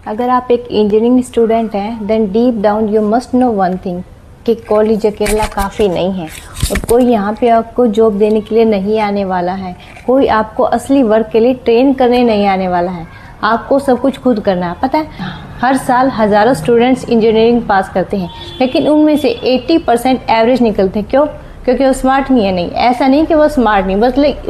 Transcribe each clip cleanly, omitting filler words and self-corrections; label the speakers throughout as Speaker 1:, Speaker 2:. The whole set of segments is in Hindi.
Speaker 1: अगर आप एक इंजीनियरिंग स्टूडेंट हैं then deep down you must know one thing कि कॉलेज अकेला काफ़ी नहीं है और कोई यहाँ पे आपको जॉब देने के लिए नहीं आने वाला है। कोई आपको असली वर्क के लिए ट्रेन करने नहीं आने वाला है। आपको सब कुछ खुद करना है। पता है हर साल हज़ारों स्टूडेंट्स इंजीनियरिंग पास करते हैं लेकिन उनमें से 80% एवरेज निकलते हैं। क्यों? क्योंकि वो स्मार्ट नहीं है। नहीं, ऐसा नहीं कि वो स्मार्ट नहीं,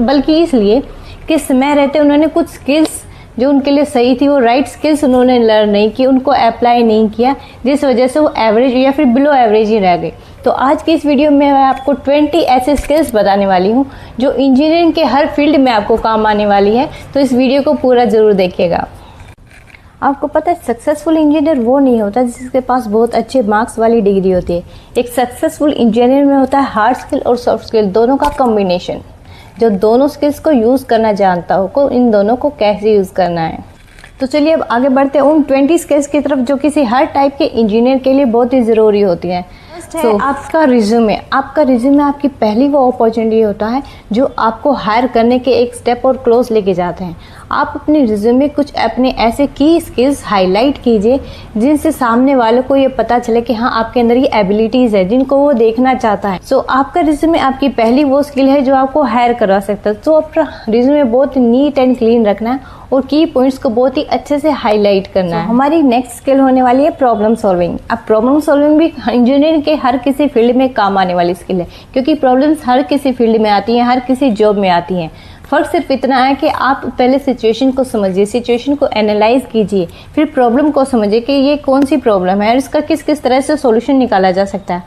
Speaker 1: बल्कि इसलिए कि समय रहते उन्होंने कुछ स्किल्स जो उनके लिए सही थी वो राइट स्किल्स उन्होंने लर्न नहीं की, उनको अप्लाई नहीं किया, जिस वजह से वो एवरेज या फिर बिलो एवरेज ही रह गए। तो आज की इस वीडियो में मैं आपको 20 ऐसे स्किल्स बताने वाली हूँ जो इंजीनियरिंग के हर फील्ड में आपको काम आने वाली है। तो इस वीडियो को पूरा ज़रूर देखिएगा। आपको पता है सक्सेसफुल इंजीनियर वो नहीं होता जिसके पास बहुत अच्छे मार्क्स वाली डिग्री होती है। एक सक्सेसफुल इंजीनियर में होता है हार्ड स्किल और सॉफ्ट स्किल दोनों का कॉम्बिनेशन, जो दोनों स्किल्स को यूज़ करना जानता हो को इन दोनों को कैसे यूज़ करना है। तो चलिए अब आगे बढ़ते हैं उन 20 स्किल्स की तरफ जो किसी हर टाइप के इंजीनियर के लिए बहुत ही ज़रूरी होती हैं। तो आपका रिज्यूमे आपकी पहली वो अपॉर्चुनिटी होता है जो आपको हायर करने के एक स्टेप और क्लोज लेके जाते हैं। आप अपने रिज्यूमे में कुछ अपने ऐसे की स्किल्स हाईलाइट कीजिए जिनसे सामने वाले को ये पता चले कि हाँ आपके अंदर ये एबिलिटीज़ है जिनको वो देखना चाहता है। सो आपका रिज्यूमे आपकी पहली वो स्किल है जो आपको हायर करवा सकता है। तो अपना रिज्यूमे बहुत नीट एंड क्लीन रखना है और की पॉइंट्स को बहुत ही अच्छे से हाईलाइट करना है। हमारी नेक्स्ट स्किल होने वाली है प्रॉब्लम सॉल्विंग। अब प्रॉब्लम सॉल्विंग भी इंजीनियरिंग के हर किसी फील्ड में काम आने वाली स्किल है क्योंकि प्रॉब्लम्स हर किसी फील्ड में आती हैं, हर किसी जॉब में आती हैं। फर्क सिर्फ इतना है कि आप पहले सिचुएशन को समझिए, सिचुएशन को एनालाइज कीजिए, फिर प्रॉब्लम को समझिए कि ये कौन सी प्रॉब्लम है और इसका किस किस तरह से सॉल्यूशन निकाला जा सकता है।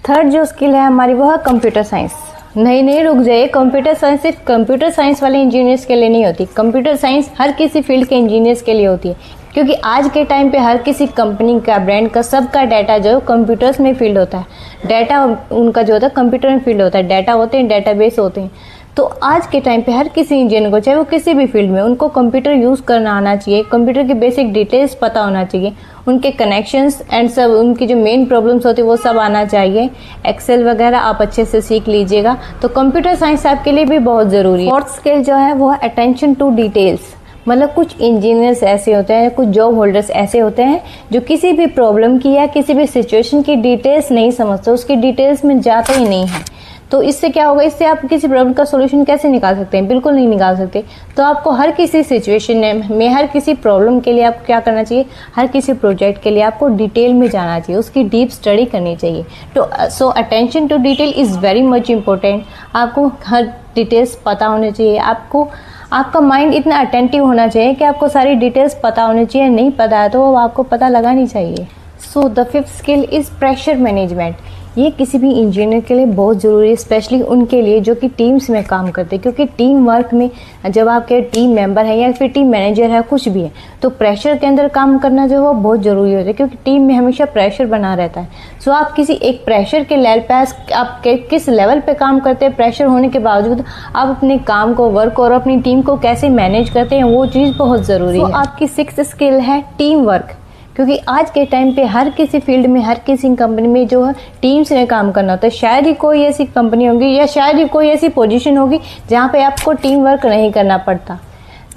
Speaker 1: थर्ड जो स्किल है हमारी वो है कंप्यूटर साइंस। नहीं रुक जाइए, कंप्यूटर साइंस सिर्फ कंप्यूटर साइंस वाले इंजीनियर्स के लिए नहीं होती। कंप्यूटर साइंस हर किसी फील्ड के इंजीनियर्स के लिए होती है क्योंकि आज के टाइम पे हर किसी कंपनी का, ब्रांड का, सबका डाटा जो कंप्यूटर्स में फील्ड होता है। डाटा उनका जो होता है कंप्यूटर में फील्ड होता है। डाटा होते हैं, डाटाबेस होते हैं। तो आज के टाइम पे हर किसी इंजीनियर को, चाहे वो किसी भी फील्ड में, उनको कंप्यूटर यूज़ करना आना चाहिए, कंप्यूटर की बेसिक डिटेल्स पता होना चाहिए, उनके कनेक्शंस एंड सब, उनकी जो मेन प्रॉब्लम्स होती है वो सब आना चाहिए। एक्सेल वगैरह आप अच्छे से सीख लीजिएगा। तो कंप्यूटर साइंस आपके लिए भी बहुत ज़रूरी है। फोर्थ स्किल जो है वो है अटेंशन टू डिटेल्स। मतलब कुछ इंजीनियर्स ऐसे होते हैं, कुछ जॉब होल्डर्स ऐसे होते हैं जो किसी भी प्रॉब्लम की या किसी भी सिचुएशन की डिटेल्स नहीं समझते, उसकी डिटेल्स में जाते ही नहीं है। तो इससे क्या होगा, इससे आप किसी प्रॉब्लम का सॉल्यूशन कैसे निकाल सकते हैं? बिल्कुल नहीं निकाल सकते। तो आपको हर किसी सिचुएशन में, हर किसी प्रॉब्लम के लिए आपको क्या करना चाहिए, हर किसी प्रोजेक्ट के लिए आपको डिटेल में जाना चाहिए, उसकी डीप स्टडी करनी चाहिए। तो so attention to detail is very much important. आपको हर डिटेल्स पता होनी चाहिए। आपका माइंड इतना अटेंटिव होना चाहिए कि आपको सारी डिटेल्स पता होनी चाहिए। नहीं पता है तो वो आपको पता लगानी चाहिए। So the fifth skill is pressure management. ये किसी भी इंजीनियर के लिए बहुत ज़रूरी है, स्पेशली उनके लिए जो कि टीम्स में काम करते हैं। क्योंकि टीम वर्क में जब आपके टीम मेंबर है या फिर टीम मैनेजर है, कुछ भी है, तो प्रेशर के अंदर काम करना जो है वो बहुत ज़रूरी होता है क्योंकि टीम में हमेशा प्रेशर बना रहता है। सो आप किसी एक प्रेशर के लेवल पे आप किस लेवल पे काम करते हैं, प्रेशर होने के बावजूद आप अपने काम को, वर्क और अपनी टीम को कैसे मैनेज करते हैं, वो चीज़ बहुत ज़रूरी है। आपकी सिक्स्थ स्किल है टीम वर्क। क्योंकि आज के टाइम पे हर किसी फील्ड में, हर किसी कंपनी में जो है टीम्स में काम करना होता है। शायद ही कोई ऐसी कंपनी होगी या शायद ही कोई ऐसी पोजीशन होगी जहाँ पे आपको टीम वर्क नहीं करना पड़ता।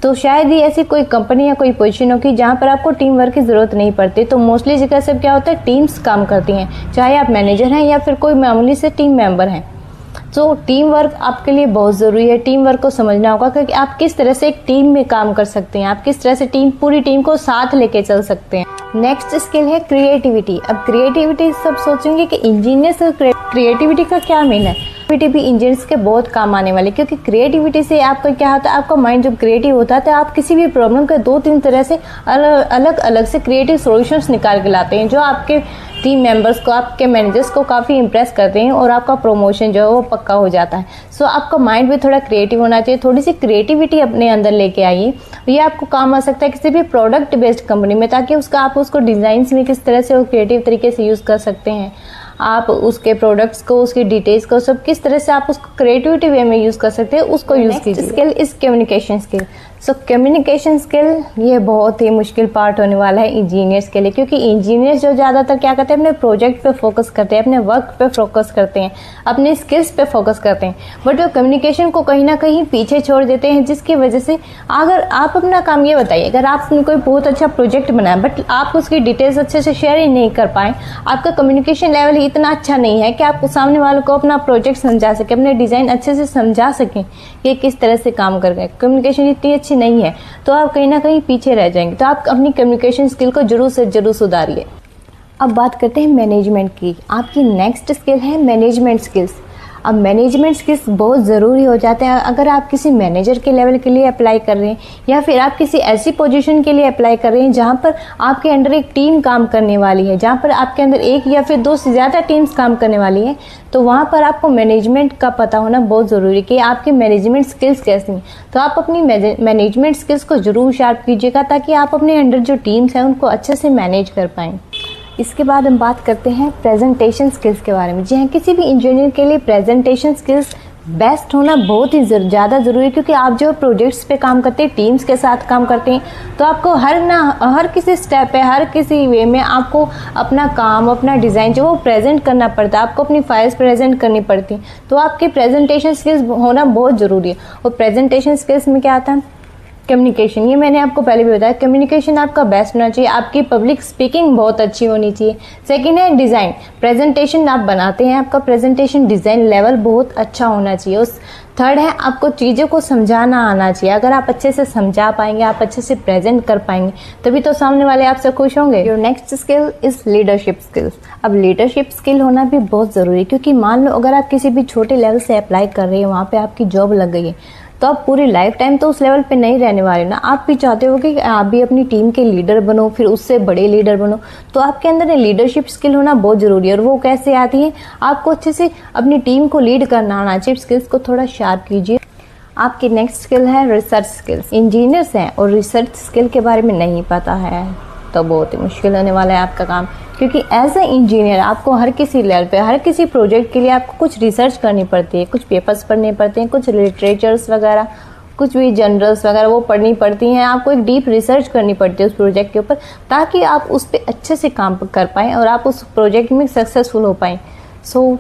Speaker 1: तो शायद ही ऐसी कोई कंपनी या कोई पोजीशन होगी जहाँ पर आपको टीम वर्क की ज़रूरत नहीं पड़ती। तो मोस्टली जगह से क्या होता है, टीम्स काम करती हैं, चाहे आप मैनेजर हैं या फिर कोई मामूली से टीम मेंबर हैं। तो टीम वर्क आपके लिए बहुत ज़रूरी है। टीम वर्क को समझना होगा कि आप किस तरह से एक टीम में काम कर सकते हैं, आप किस तरह से पूरी टीम को साथ लेके चल सकते हैं। नेक्स्ट स्किल है क्रिएटिविटी। अब क्रिएटिविटी सब सोचेंगे कि इंजीनियर से क्रिएटिविटी का क्या मीन है। क्रिएटिविटी भी इंजीनियर्स के बहुत काम आने वाले क्योंकि क्रिएटिविटी से आपका क्या होता है, आपका माइंड जब क्रिएटिव होता है तो आप किसी भी प्रॉब्लम का 2-3 तरह से अलग अलग से क्रिएटिव सॉल्यूशंस निकाल के लाते हैं जो आपके टीम मेंबर्स को, आपके मैनेजर्स को काफ़ी इंप्रेस करते हैं और आपका प्रमोशन जो है वो पक्का हो जाता है। सो आपका माइंड भी थोड़ा क्रिएटिव होना चाहिए। थोड़ी सी क्रिएटिविटी अपने अंदर लेके आइए। ये आपको काम आ सकता है किसी भी प्रोडक्ट बेस्ड कंपनी में, ताकि आप उसको डिज़ाइंस में किस तरह से वो क्रिएटिव तरीके से यूज़ कर सकते हैं। आप उसके प्रोडक्ट्स को, उसकी डिटेल्स को, सब किस तरह से आप उसको क्रिएटिविटी वे में यूज़ कर सकते हैं, उसको यूज़ कीजिए। Skill is communication skill. So communication skill ये बहुत ही मुश्किल पार्ट होने वाला है इंजीनियर्स के लिए, क्योंकि इंजीनियर्स जो ज़्यादातर क्या करते हैं, अपने प्रोजेक्ट पे फोकस करते हैं, अपने वर्क पे फोकस करते हैं, अपने स्किल्स पे फोकस करते हैं, बट वो कम्युनिकेशन को कहीं ना कहीं पीछे छोड़ देते हैं, जिसकी वजह से अगर आप अपना काम, ये बताइए, अगर आपने कोई बहुत अच्छा प्रोजेक्ट बनाया बट आप उसकी डिटेल्स अच्छे से शेयर ही नहीं कर पाए, आपका कम्युनिकेशन लेवल ही इतना अच्छा नहीं है कि आप सामने वालों को अपना प्रोजेक्ट समझा सकें, अपने डिज़ाइन अच्छे से समझा सकें कि किस तरह से काम कर रहे हैं, कम्युनिकेशन इतनी अच्छी नहीं है, तो आप कहीं ना कहीं पीछे रह जाएंगे। तो आप अपनी कम्युनिकेशन स्किल को जरूर से जरूर सुधारिए। अब बात करते हैं मैनेजमेंट की। आपकी नेक्स्ट स्किल है मैनेजमेंट स्किल्स। अब मैनेजमेंट स्किल्स बहुत ज़रूरी हो जाते हैं अगर आप किसी मैनेजर के लेवल के लिए अप्लाई कर रहे हैं, या फिर आप किसी ऐसी पोजीशन के लिए अप्लाई कर रहे हैं जहां पर आपके अंडर एक टीम काम करने वाली है, जहां पर आपके अंदर एक या फिर दो से ज़्यादा टीम्स काम करने वाली हैं, तो वहां पर आपको मैनेजमेंट का पता होना बहुत ज़रूरी है कि आपकी मैनेजमेंट स्किल्स कैसी हैं। तो आप अपनी मैनेजमेंट स्किल्स को जरूर शार्प कीजिएगा ताकि आप अपने अंडर जो टीम्स हैं उनको अच्छे से मैनेज कर पाएँ। इसके बाद हम बात करते हैं प्रेजेंटेशन स्किल्स के बारे में। जी हाँ, किसी भी इंजीनियर के लिए प्रेजेंटेशन स्किल्स बेस्ट होना बहुत ही ज़्यादा ज़रूरी है, क्योंकि आप जो प्रोजेक्ट्स पे काम करते हैं, टीम्स के साथ काम करते हैं, तो आपको हर किसी स्टेप पे, हर किसी वे में आपको अपना काम, अपना डिज़ाइन जो वो प्रेजेंट करना पड़ता है, आपको अपनी फाइल्स प्रेजेंट करनी पड़ती हैं, तो आपकी प्रेजेंटेशन स्किल्स होना बहुत ज़रूरी है। और प्रेजेंटेशन स्किल्स में क्या आता है, कम्युनिकेशन, ये मैंने आपको पहले भी बताया, कम्युनिकेशन आपका बेस्ट होना चाहिए, आपकी पब्लिक स्पीकिंग बहुत अच्छी होनी चाहिए। सेकंड है डिज़ाइन, प्रेजेंटेशन आप बनाते हैं, आपका प्रेजेंटेशन डिज़ाइन लेवल बहुत अच्छा होना चाहिए। उस थर्ड है आपको चीज़ों को समझाना आना चाहिए। अगर आप अच्छे से समझा पाएंगे, आप अच्छे से प्रेजेंट कर पाएंगे, तभी तो सामने वाले आपसे खुश होंगे। Your next skill is leadership skills. अब लीडरशिप स्किल होना भी बहुत ज़रूरी है, क्योंकि मान लो अगर आप किसी भी छोटे लेवल से अप्लाई कर रहे हैं, वहाँ पे आपकी जॉब लग गई है, तो आप पूरी लाइफ टाइम तो उस लेवल पे नहीं रहने वाले ना। आप भी चाहते हो कि आप भी अपनी टीम के लीडर बनो, फिर उससे बड़े लीडर बनो, तो आपके अंदर लीडरशिप स्किल होना बहुत ज़रूरी है। और वो कैसे आती है, आपको अच्छे से अपनी टीम को लीड करना आना चाहिए। स्किल्स को थोड़ा शार्प कीजिए। आपकी नेक्स्ट स्किल है रिसर्च स्किल्स। इंजीनियर्स हैं और रिसर्च स्किल के बारे में नहीं पता है तो बहुत ही मुश्किल होने वाला है आपका काम, क्योंकि एज ए इंजीनियर आपको हर किसी लेवल पे, हर किसी प्रोजेक्ट के लिए आपको कुछ रिसर्च करनी पड़ती है, कुछ पेपर्स पढ़ने पड़ते हैं, कुछ लिटरेचर्स वगैरह, कुछ भी जर्नल्स वगैरह वो पढ़नी पड़ती हैं। आपको एक डीप रिसर्च करनी पड़ती है उस प्रोजेक्ट के ऊपर, ताकि आप उस पर अच्छे से काम कर पाएँ और आप उस प्रोजेक्ट में सक्सेसफुल हो पाएँ। सो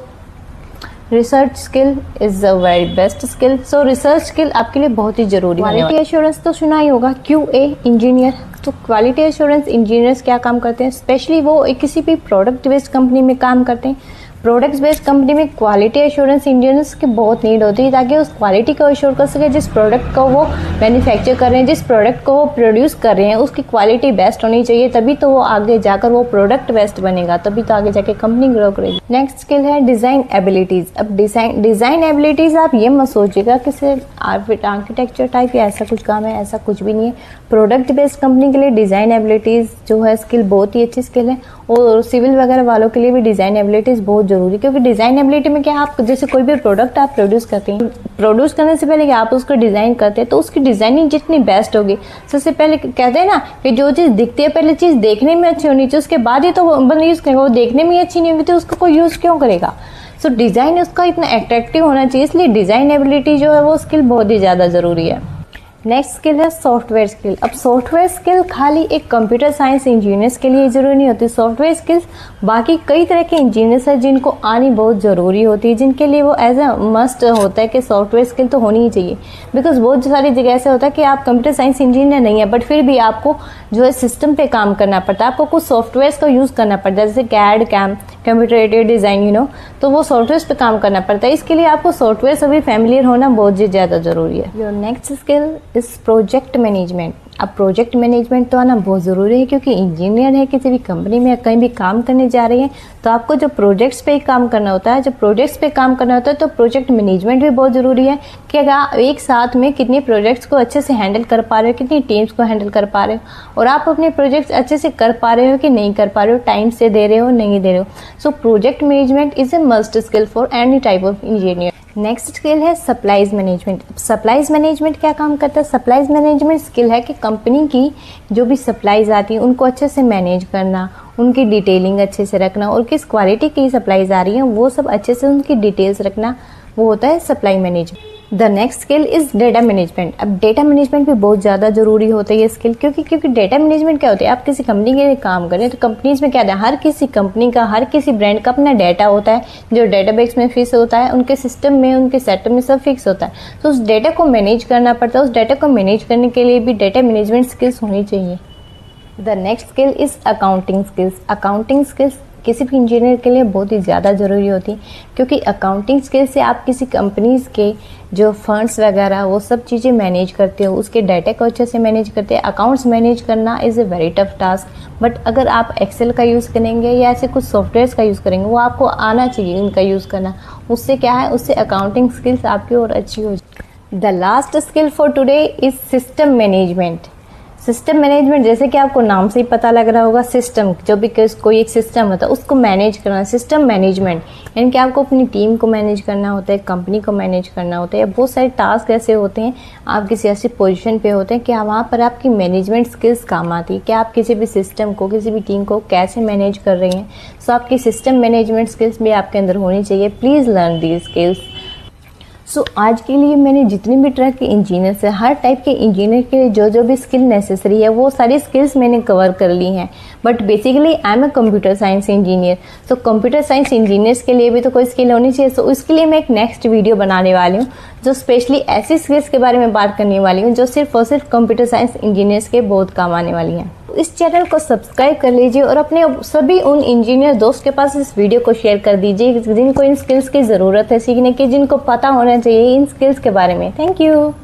Speaker 1: research skill is the very best skill. So research skill आपके लिए बहुत ही जरूरी है। क्वालिटी एश्योरेंस तो सुना ही होगा, QA इंजीनियर। तो क्वालिटी एश्योरेंस इंजीनियर्स क्या काम करते हैं, स्पेशली वो किसी भी प्रोडक्ट बेस्ड कंपनी में काम करते हैं। प्रोडक्ट्स बेस्ड कंपनी में क्वालिटी एश्योरेंस इंजीनियर्स की बहुत नीड होती है, ताकि उस क्वालिटी को एश्योर कर सके जिस प्रोडक्ट को वो मैन्युफैक्चर कर रहे हैं, जिस प्रोडक्ट को वो प्रोड्यूस कर रहे हैं, उसकी क्वालिटी बेस्ट होनी चाहिए, तभी तो वो आगे जाकर वो प्रोडक्ट बेस्ट बनेगा, तभी तो आगे जाके कंपनी ग्रो करेगी। नेक्स्ट स्किल है डिज़ाइन एबिलिटीज़। अब डिज़ाइन एबिलिटीज़ आप ये मत सोचिएगा कि सिर्फ आर्किटेक्चर टाइप या ऐसा कुछ काम है, ऐसा कुछ भी नहीं है। प्रोडक्ट बेस्ड कंपनी के लिए डिज़ाइन एबिलिटीज़ जो है स्किल बहुत ही अच्छी स्किल है, और सिविल वगैरह वालों के लिए भी डिज़ाइन एबिलिटीज़ बहुत ज़रूरी, क्योंकि डिज़ाइन एबिलिटी में क्या, आप जैसे कोई भी प्रोडक्ट आप प्रोड्यूस करते हैं, प्रोड्यूस करने से पहले आप उसको डिज़ाइन करते हैं, तो उसकी डिज़ाइनिंग जितनी बेस्ट होगी, सबसे पहले कहते हैं ना कि जो चीज़ दिखती है पहले चीज़ देखने में अच्छी होनी चाहिए, उसके बाद ही तो बंदा यूज़ करेगा। वो देखने में अच्छी नहीं होगी तो उसको कोई यूज़ क्यों करेगा। सो डिज़ाइन उसका इतना अट्रैक्टिव होना चाहिए, इसलिए डिज़ाइन एबिलिटी जो है वो स्किल बहुत ही ज़्यादा ज़रूरी है। नेक्स्ट स्किल है सॉफ्टवेयर स्किल। अब सॉफ्टवेयर स्किल खाली एक कंप्यूटर साइंस इंजीनियर्स के लिए ज़रूरी नहीं होती। सॉफ्टवेयर स्किल्स बाकी कई तरह के इंजीनियर्स हैं जिनको आनी बहुत ज़रूरी होती है, जिनके लिए वो एज ए मस्ट होता है कि सॉफ्टवेयर स्किल तो होनी ही चाहिए। बिकॉज बहुत सारी जगह ऐसा होता है कि आप कंप्यूटर साइंस इंजीनियर नहीं है, बट फिर भी आपको जो है सिस्टम पे काम करना पड़ता है, आपको कुछ सॉफ्टवेयर का यूज़ करना पड़ता है, जैसे कैड, कंप्यूटर एडेड डिज़ाइन, तो वो सॉफ्टवेयर पे काम करना पड़ता है। इसके लिए आपको सॉफ्टवेयर से भी फैमिलियर होना बहुत ही ज़्यादा ज़रूरी है। Your next skill is project management. अब प्रोजेक्ट मैनेजमेंट तो आना बहुत ज़रूरी है, क्योंकि इंजीनियर है, किसी भी कंपनी में कहीं भी काम करने जा रही है तो आपको जो प्रोजेक्ट्स पे काम करना होता है, तो प्रोजेक्ट मैनेजमेंट भी बहुत ज़रूरी है कि अगर आप एक साथ में कितने प्रोजेक्ट्स को अच्छे से हैंडल कर पा रहे हो, कितनी टीम्स को हैंडल कर पा रहे हो, और आप अपने प्रोजेक्ट्स अच्छे से कर पा रहे हो कि नहीं कर पा रहे हो, टाइम से दे रहे हो नहीं दे रहे हो। So project management is a must skill for any type of engineer. Next skill है सप्लाईज मैनेजमेंट। सप्लाईज मैनेजमेंट क्या काम करता है, सप्लाईज मैनेजमेंट स्किल है कि कंपनी की जो भी सप्लाईज आती हैं उनको अच्छे से मैनेज करना, उनकी डिटेलिंग अच्छे से रखना, और किस क्वालिटी की सप्लाईज आ रही हैं वो सब अच्छे से उनकी डिटेल्स रखना, वो होता है supply management. The next skill is data management. अब डेटा मैनेजमेंट भी बहुत ज़्यादा ज़रूरी होता है ये स्किल, क्योंकि डेटा मैनेजमेंट क्या होता है, आप किसी कंपनी के लिए काम करें तो कंपनीज में क्या होता है, हर किसी कंपनी का, हर किसी ब्रांड का अपना डाटा होता है जो डेटाबेस में फिक्स होता है, उनके सिस्टम में, उनके सेटअप में सब फिक्स होता है। तो उस डेटा को मैनेज करना पड़ता है। उस डेटा को मैनेज करने के लिए भी डेटा मैनेजमेंट स्किल्स होनी चाहिए। The next skill is accounting skills. Accounting skills किसी भी इंजीनियर के लिए बहुत ही ज़्यादा ज़रूरी होती है, क्योंकि अकाउंटिंग स्किल से आप किसी कंपनीज़ के जो फंड्स वगैरह वो सब चीज़ें मैनेज करते हो, उसके डाटा को अच्छे से मैनेज करते हैं। अकाउंट्स मैनेज करना is a very tough task, but अगर आप एक्सेल का यूज़ करेंगे या ऐसे कुछ सॉफ्टवेयर्स का यूज़ करेंगे, वो आपको आना चाहिए उनका यूज़ करना। उससे क्या है, उससे अकाउंटिंग स्किल्स आपकी और अच्छी हो जाए। The last skill for today is system management. System management, जैसे कि आपको नाम से ही पता लग रहा होगा, सिस्टम, जो भी कोई एक सिस्टम होता है उसको मैनेज करना, सिस्टम मैनेजमेंट। यानी कि आपको अपनी टीम को मैनेज करना होता है, कंपनी को मैनेज करना होता है, या बहुत सारे टास्क ऐसे होते हैं, आप किसी ऐसी पोजीशन पे होते हैं कि वहाँ पर आपकी मैनेजमेंट स्किल्स काम आती है कि आप किसी भी सिस्टम को, किसी भी टीम को कैसे मैनेज कर रही हैं। सो आपकी सिस्टम मैनेजमेंट स्किल्स भी आपके अंदर होनी चाहिए। Please learn these skills. So आज के लिए मैंने जितने भी तरह के इंजीनियर्स हैं, हर टाइप के इंजीनियर के लिए जो जो भी स्किल नेसेसरी है वो सारी स्किल्स मैंने कवर कर ली हैं। But basically I am a computer science engineer. So computer science engineers के लिए भी तो कोई स्किल होनी चाहिए। सो उसके लिए मैं एक नेक्स्ट वीडियो बनाने वाली हूँ जो स्पेशली ऐसी स्किल्स के बारे में बात करने वाली हूँ जो सिर्फ और सिर्फ कंप्यूटर साइंस इंजीनियर्स के बहुत काम आने वाली हैं। इस चैनल को सब्सक्राइब कर लीजिए और अपने सभी उन इंजीनियर दोस्त के पास इस वीडियो को शेयर कर दीजिए जिनको इन स्किल्स की ज़रूरत है सीखने की, जिनको पता होना चाहिए इन स्किल्स के बारे में। Thank you.